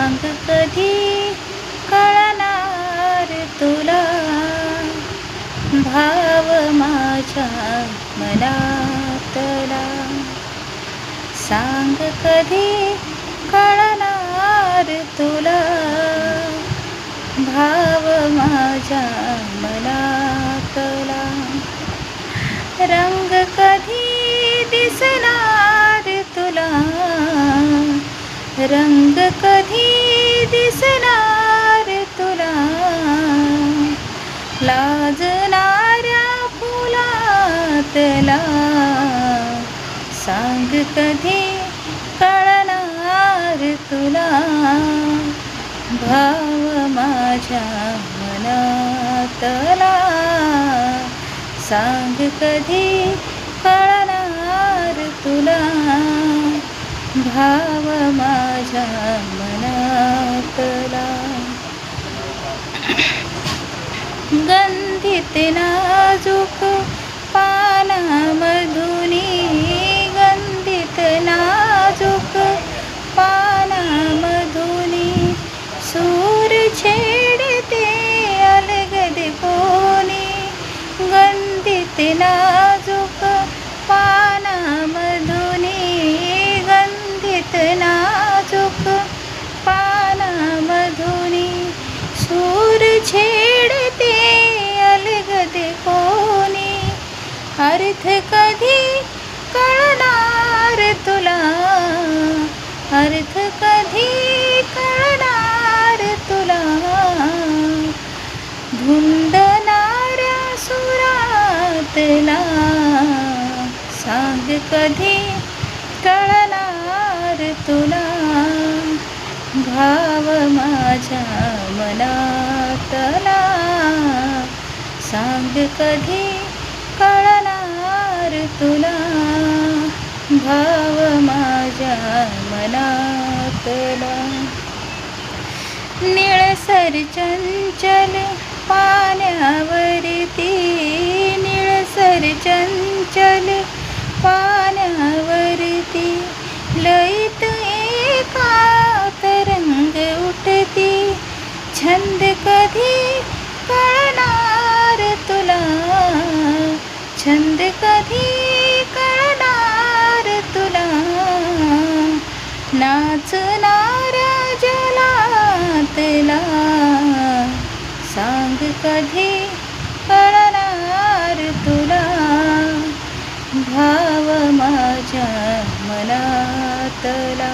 सांग कधी कळणार तुला भाव माझ्या मनातला. सांग कधी कळणार तुला भाव माझ्या मनातला. रंग कधी दिसणार तुला रंग कधी दिसणार तुला लाजणाऱ्या फुलातला. सांग कधी कळणार तुला भाव माझ्या मनातला. सांग कधी कळणार तुला भाव माझ्या मनातला. गंधित नाजूक पानामधुनी गंधित नाजूक पानामधुनी सूर छेडते अलगद कोणी. गंधित नाजूक पानामधुनी गंधित नाजूक पानामधुनी सूर छेडते अलगद कोणी. अर्थ कधी कळणार तुला अर्थ कधी कळणार तुला धुंदणाऱ्या सुरातला. सांग कधी कळणार तुला भाव माझ्या मनातला. सांग कधी कळणार तुला भाव माझ्या मनातला. निळसर चंचल पाण्यावरती निळसर चंचल पाण्यावरती लईत एका तरंग उठती. छंद कधी कळणार तुला छंद कधी कळणार तुला नाचणाऱ्या जलातला. सांग कधी कळणार तुला भाव माझ्या मनातला.